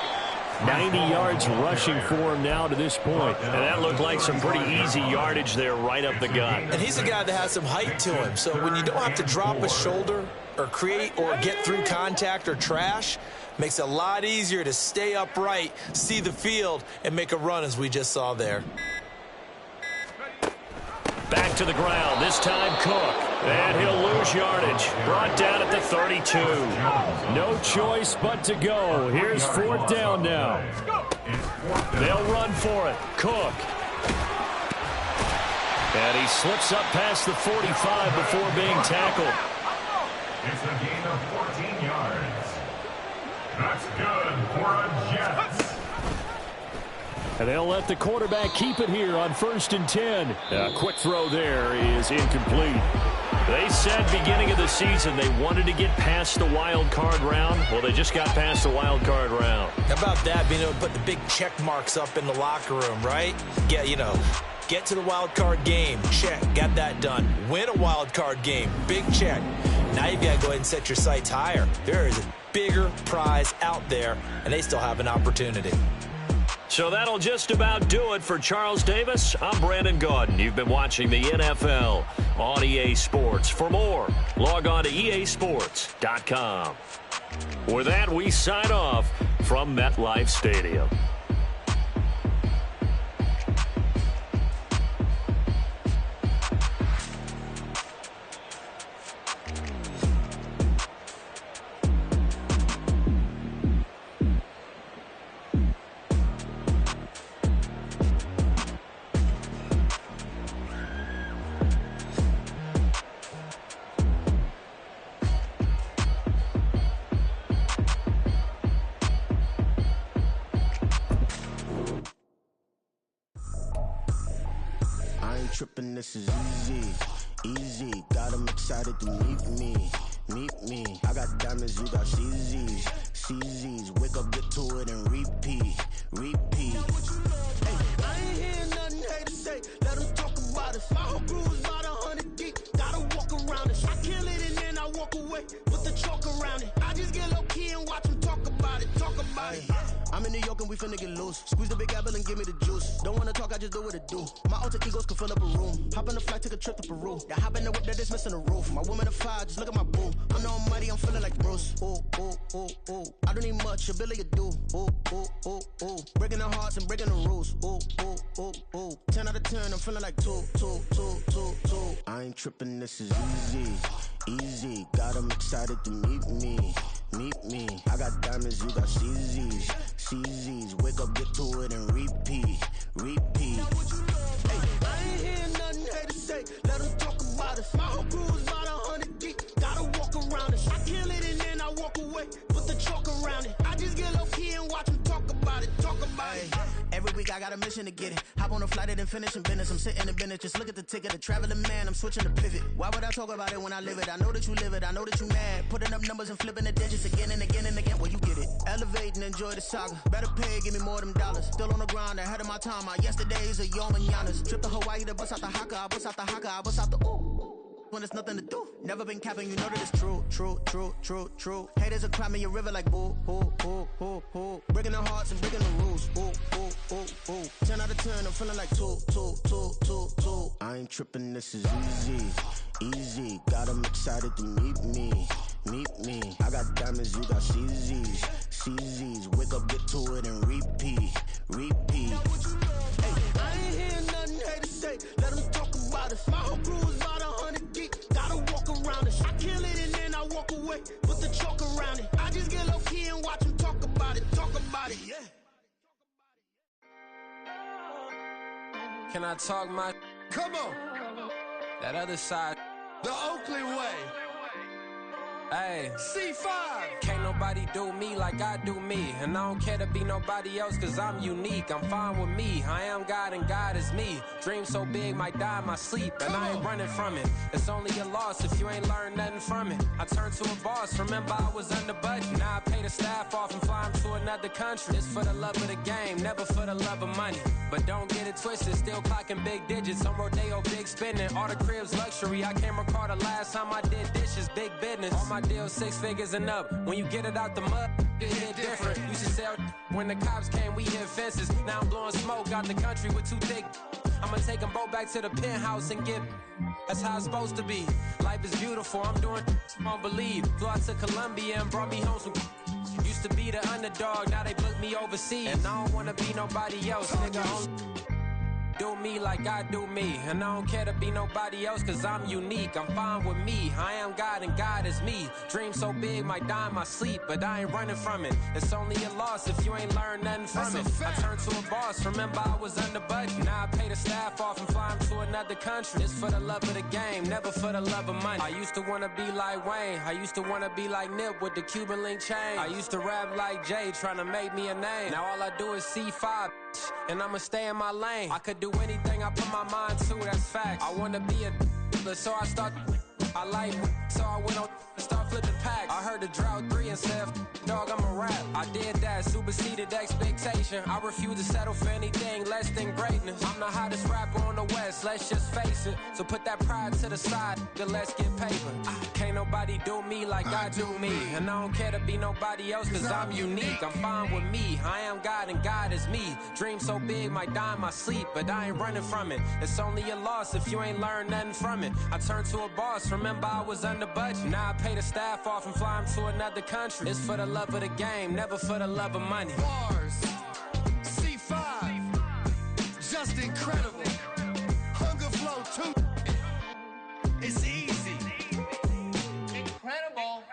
90 yards rushing for him now to this point. And that looked like some pretty easy yardage there right up the gut. And he's a guy that has some height to him. So when you don't have to drop a shoulder or create or get through contact or trash, makes it a lot easier to stay upright, see the field, and make a run as we just saw there. Back to the ground, this time Cook. And he'll lose yardage. Brought down at the 32. No choice but to go. Here's 4th down now. They'll run for it. Cook. And he slips up past the 45 before being tackled. It's a gain of 14 yards. That's good for a Jets. And they'll let the quarterback keep it here on 1st and 10. A quick throw there is incomplete. They said beginning of the season they wanted to get past the wild card round. Well, they just got past the wild card round. How about that, being able to put the big check marks up in the locker room, right? Yeah, you know, get to the wild card game. Check, got that done. Win a wild card game. Big check. Now you've got to go ahead and set your sights higher. There is a bigger prize out there, and they still have an opportunity. So that'll just about do it for Charles Davis. I'm Brandon Gaudin. You've been watching the NFL on EA Sports. For more, log on to easports.com. With that, we sign off from MetLife Stadium. Tripping, this is easy, got them excited to meet me, I got diamonds, you got CZs, wake up, get to it and repeat, hey, I ain't hearing nothing haters say, let them talk about it, my whole crew is about 100 deep, gotta walk around it, I kill it and then I walk away, with the chalk around it, I just get low key and watch them talk about it. I'm in New York and we finna get loose. Squeeze the big apple and give me the juice. Don't wanna talk, I just do what it do. My alter egos can fill up a room. Hop on the flight, take a trip to Peru. Yeah, hop in the whip that is missing the roof. My woman of fire, just look at my boo. I'm the almighty, I'm feeling like Bruce. Ooh. I don't need much, ability to do. Ooh. Breaking the hearts and breaking the rules. Ooh. 10 out of 10, I'm feeling like two. I ain't tripping, this is easy. Got them excited to meet me. I got diamonds, you got CZs. Wake up, get to it and repeat. Hey, I ain't hearing nothing haters say. Let them talk about it. My whole crew is about 100 deep. Gotta walk around it. I kill it and then I walk away. Put the chalk around it. I just get low key and watch them talk about it. Every week I got a mission to get it. Hop on a flight and finish in business. I'm sitting in business. Just look at the ticket. A traveling man. I'm switching to pivot. Why would I talk about it when I live it? I know that you live it. I know that you mad. Putting up numbers and flipping the digits again and again and again. Well, you get it. Elevate and enjoy the saga. Better pay, give me more of them dollars. Still on the grind, ahead of my time. My yesterdays are your mananas. Trip to Hawaii to bust out the haka. I bust out the haka. I bust out the ooh. when there's nothing to do. Never been capping, you know that it's true, true, true, true, true. Haters are climbing your river like boo, boo, boo, boo, boo. Breaking the hearts and breaking the rules, ooh, ooh, ooh, ooh. 10 out of 10, I'm feeling like 2, 2, 2, 2, 2. I ain't tripping, this is easy, easy. Got 'em excited to meet me, meet me. I got diamonds, you got CZs, CZs. Wake up, get to it and repeat, repeat. Hey, I ain't hearing nothing haters say. Let them talk about us. My whole crew is about 100 deep. Gotta walk around it. I kill it and then I walk away. Put the chalk around it. I just get low key and watch them talk about it. Talk about it, yeah. Can I talk my? Come on. That other side. The Oakland way. Hey. C5. Can't nobody do me like I do me. And I don't care to be nobody else cause I'm unique. I'm fine with me. I am God and God is me. Dream so big might die in my sleep. And I ain't running from it. It's only a loss if you ain't learned nothing from it. I turned to a boss. Remember I was under budget. Now I pay the staff off and fly them to another country. It's for the love of the game, never for the love of money. But don't get it twisted. Still clocking big digits. On Rodeo, big spending. All the cribs luxury. I can't recall the last time I did dishes. Big business. All my deals 6 figures and up. When you get it out the mud, it hit different. Used to sell when the cops came, we hit fences. Now I'm blowing smoke out the country with 2 thick. I'ma take them both back to the penthouse and get. That's how it's supposed to be. Life is beautiful, I'm doing I don't believe. Flew out to Colombia and brought me home some. Used to be the underdog, now they book me overseas. And I don't wanna be nobody else, nigga. Do me like I do me. And I don't care to be nobody else cause I'm unique. I'm fine with me. I am God and God is me. Dream so big might die in my sleep. But I ain't running from it. It's only a loss if you ain't learned nothing from it. I turned to a boss. Remember I was under budget. Now I pay the staff off and fly them to another country. It's for the love of the game, never for the love of money. I used to wanna be like Wayne. I used to wanna be like Nip with the Cuban link chain. I used to rap like Jay trying to make me a name. Now all I do is C5 and I'ma stay in my lane. I could do anything I put my mind to, that's fact. I wanna be a so I start. I like so I went on and start flipping packs. I heard the drought 3 and said, dog, I'm a rap. I did that, superseded expectation. I refuse to settle for anything less than greatness. I'm the hottest rapper on the West, let's just face it. So put that pride to the side, then let's get paper. Can't nobody do me like I do me. And I don't care to be nobody else cause I'm unique. I'm fine with me, I am God and God is me. Dream so big might die in my sleep. But I ain't running from it. It's only a loss if you ain't learned nothing from it. I turned to a boss, remember I was under budget. Now I pay the staff off and fly them to another country. It's for the love of the game, never for the love of money. Bars. C5. Just incredible. Hunger Flow 2. It's easy. Incredible.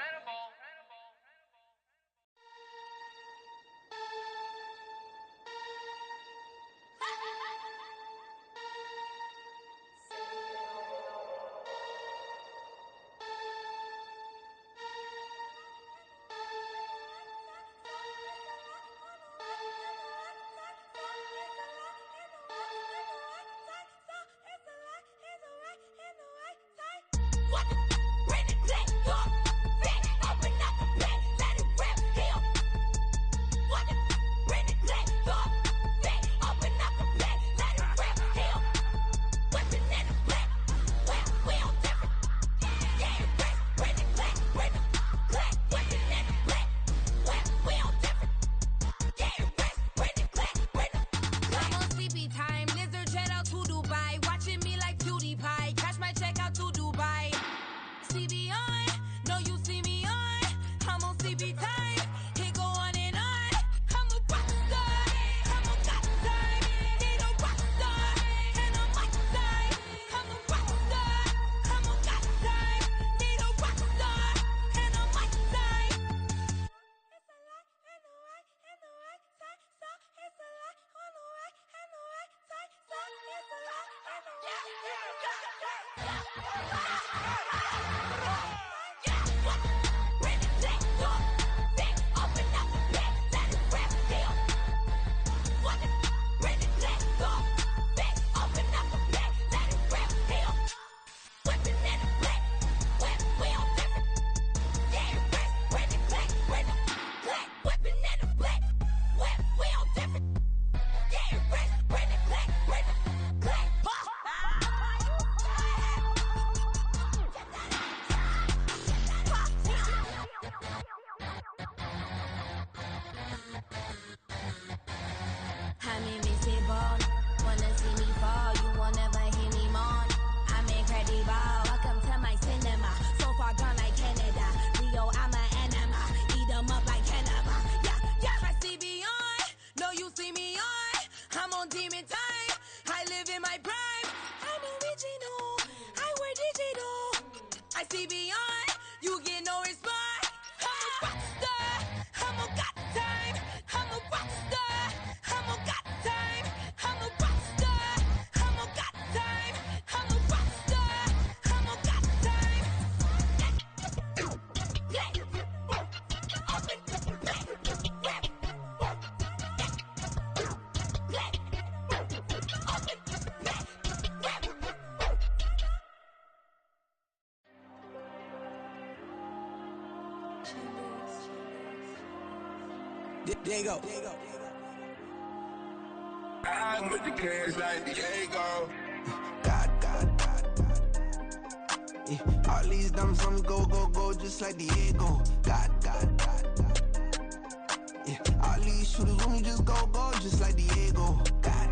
Diego. I'm with the cash like Diego. God. Yeah. All these diamonds on me go, just like Diego. God. Yeah. All these shooters with me just go, just like Diego. God.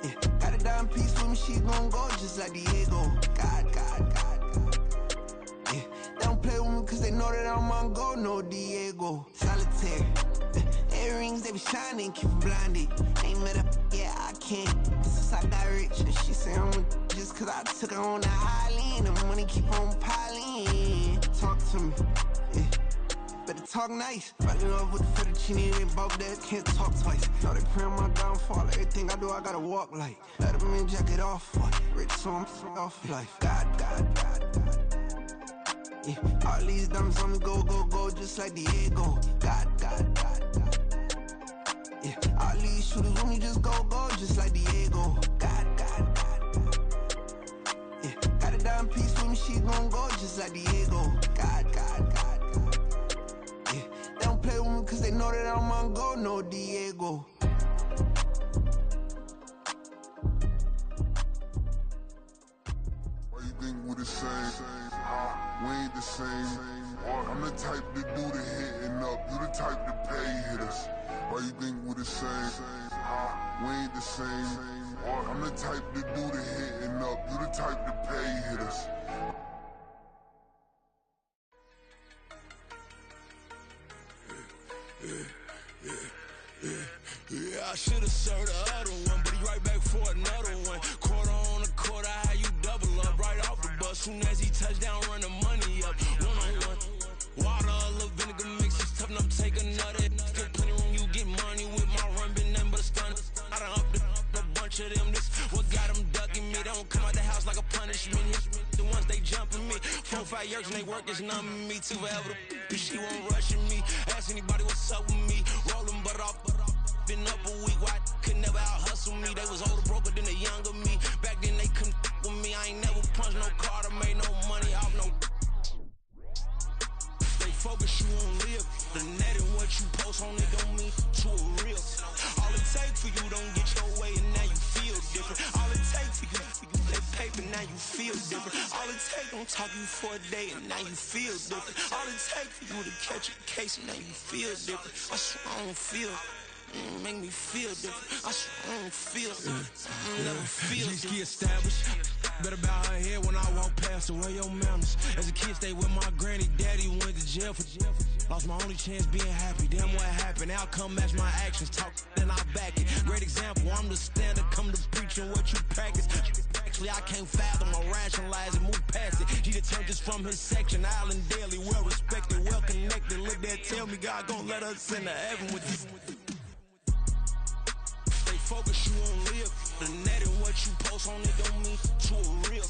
Yeah. Got a dime piece with me, she gon' go just like Diego. God. Yeah. They don't play with me cause they know that I'm on go, no Diego. Solitaire. Earrings, they be shining, keep it blinded. Ain't met up, yeah, I can't. Since I got rich, and she say I'm just cause I took her on the island. The money keep on piling. Talk to me, yeah. Better talk nice. Fucking up with the fettuccine, they both that can't talk twice. Know they pray on my downfall. Everything I do, I gotta walk like. Let them in, jacket off. Rich, so I'm off life. God. Yeah. All these diamonds on me go, just like Diego. God. Yeah. All these shooters with me just go, just like Diego. God. Yeah. Got a dime piece with me, she gon' go just like Diego. God. Yeah. They don't play with me cause they know that I'm on go, no Diego. Why you think we the same? We ain't the same. I'm the type to do the hitting up, you the type to pay hitters. Why you think we the same? We ain't the same. I'm the type to do the hitting up, you the type to pay hitters. Yeah, I should've served the other one, but he right back for another one. Quarter on a quarter, how you double up right off the bus. Soon as he touch down, run the money up. One-on-one. Water, a little vinegar mix, it's tough enough to take another. Get plenty room, you get money with my run, been nothing but a stun. I done up a bunch of them, this what got them ducking me. They don't come out the house like a punishment. The ones they jumping me. 4-5 years and they work is numbing me. Too forever, she won't rushing me. Ask anybody what's up with me. Rolling butt off. Been up a week, why could never out hustle me? They was older, broker than the younger me. Back then they couldn't with me. I ain't never punched no card or made no money off no. They focus you on live. The net and what you post on it don't mean to a real. All it takes for you don't get your way and now you feel different. All it takes for you that paper, now you feel different. All it takes don't talk you for a day and now you feel different. All it takes for you to catch a case and now you feel different. I swear I don't feel. Make me feel different. I swear I don't feel. Never feel different. Established. Better bow her head when I walk past her. Where your manners? As a kid, stayed with my granny. Daddy went to jail for. Lost my only chance being happy. Damn, what happened? Outcome match my actions. Talk, then I back it. Great example. I'm the standard. Come to preaching what you practice. Actually, I can't fathom or rationalize and move past it. He turned this from his section. Island daily, well respected, well connected. Look there, tell me God gon' let us into heaven with you. Focus you on live. The net and what you post on it don't mean to a real.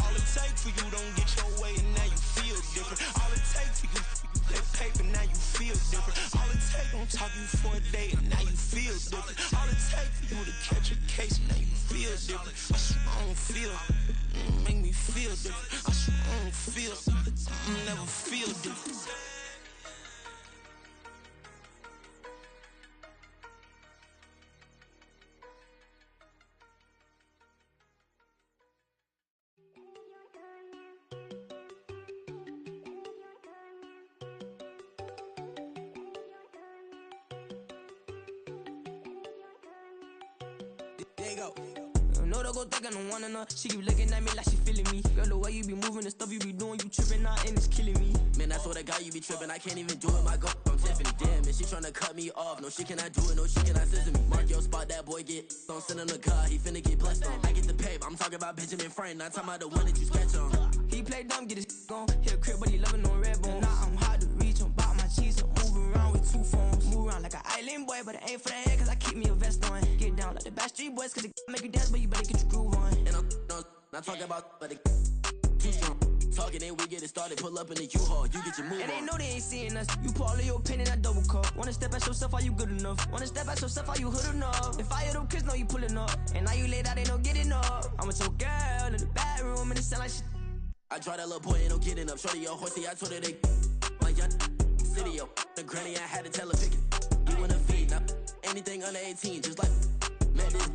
All it takes for you don't get your way and now you feel different. All it takes for you that paper, now you feel different. All it takes don't talk you for a day and now you feel different. All it takes for you to catch a case and now you feel different. I swear I don't feel. Make me feel different. I swear I don't feel. Never feel different. No, they go think I don't wanna know. She keep looking at me like she feeling me. Girl, the way you be moving the stuff you be doing, you tripping out and it's killing me. Man, I swear to God you be tripping. I can't even do it. My girl from Tiffany. Damn, and she tryna cut me off. No, she cannot do it. No, she cannot scissor me. Mark your spot, that boy get on. Send him the car. He finna get blessed on. I get the paper. I'm talking about Benjamin Franklin. Not talking about the one that you sketch on. He play dumb, get his on. Hit a crib, but he loving on red bone. Now I'm hard to reach. I'm about my cheese. I'm moving around with 2 phones. Move around like an island boy, but it ain't for the head, cause I keep me a vest on. Get down like the Backstreet Boys, cause it make you dance, but you better get your groove on. And I'm not talking about, but it too strong. Talking and we get it started, pull up in the U-Haul, you get your move and on. they know they ain't seeing us. You put all of your pen in that double cup. Wanna step at yourself, are you good enough? Wanna step at yourself, are you hood enough? If I hear them kids know you pulling up, and now you laid out, ain't no getting up. I'm with your girl in the bedroom, and it sound like shit. I draw that little boy, ain't no getting up. Shorty, your horsey, I told her they my young city, yo. The granny, I had to tell her pick it. You in a feed, now anything under 18, just like met this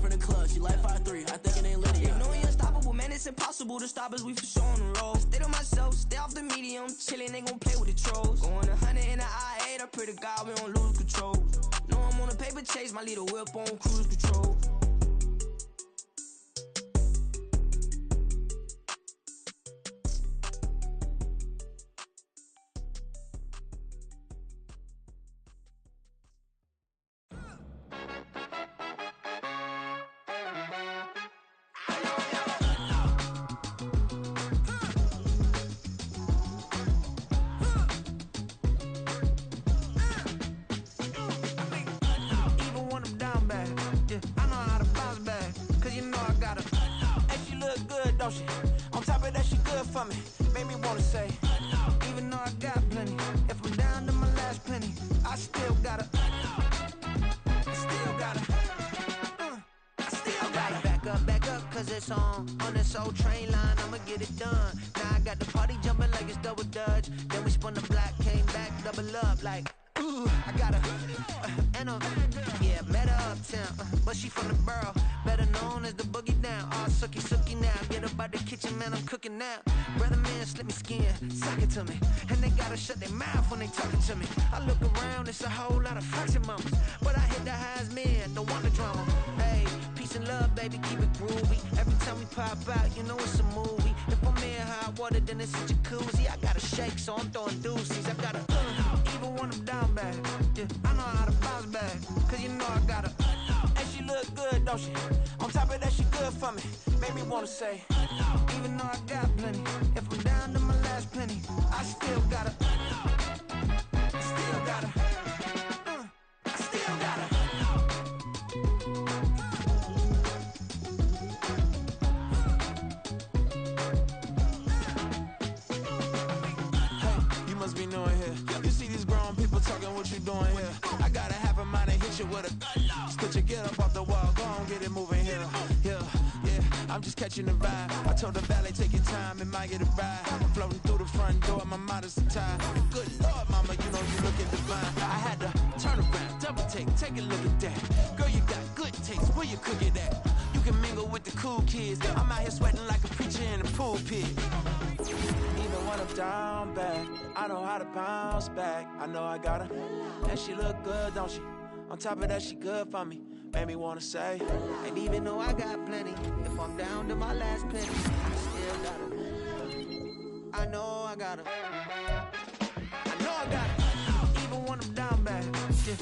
from the club. She like 5'3", I think it ain't Lydia. You know we unstoppable, man, it's impossible to stop us, we for sure on the road. Stay to myself, stay off the medium, chillin', they gon' play with the trolls. Going 100 in the I-8, I pray to God we don't lose control. Know I'm on a paper chase, my leader whip on cruise control. On top of that, she good for me. Made me wanna say, even though I got plenty, if I'm down to my last penny, I still gotta, back up, cause it's on this old train line, I'ma get it done. Now I got the party jumping like it's double dutch. Then we spun the block, came back, double up like, ooh, I got a, yeah, met her uptown, but she from the borough, better known as the boogie down. All sookie now, get up out the kitchen, man, I'm cooking now. Brother man, slip me skin, suck it to me, and they gotta shut their mouth when they talking to me. I look around, it's a whole lot of fraction mamas, but I hit the highs, man, don't want the drama. Hey, peace and love, baby, keep it groovy. Every time we pop out, you know it's a movie. If I'm in hot water, then it's a jacuzzi. I gotta shake, so I'm throwing deuces. I gotta, even when I'm down bad, yeah, I know how to bounce back, cause you know I gotta, and she look good, don't she? On top of that, she good for me. Made me wanna say, even though I got plenty, if I'm down to my last penny, I still gotta, be knowing here. You see these grown people talking, what you doing here? I gotta have a mind and hit you with a stitch you get up off the wall, go on, get it moving here. Yeah, I'm just catching the vibe. I told the valet, take your time, it might get a ride. Floating through the front door, my modest tie. Good Lord, mama, you know you looking divine. I had to turn around, double take a look at that. Girl, you got good taste, where you cook it at? You can mingle with the cool kids. I'm out here sweating like a preacher in a pulpit. Even when I'm down bad, I know how to bounce back. I know I gotta, and she look good, don't she? On top of that, she good for me. Made me wanna say, and even though I got plenty, if I'm down to my last penny, I still gotta, I know I gotta, even when I'm down bad, yeah,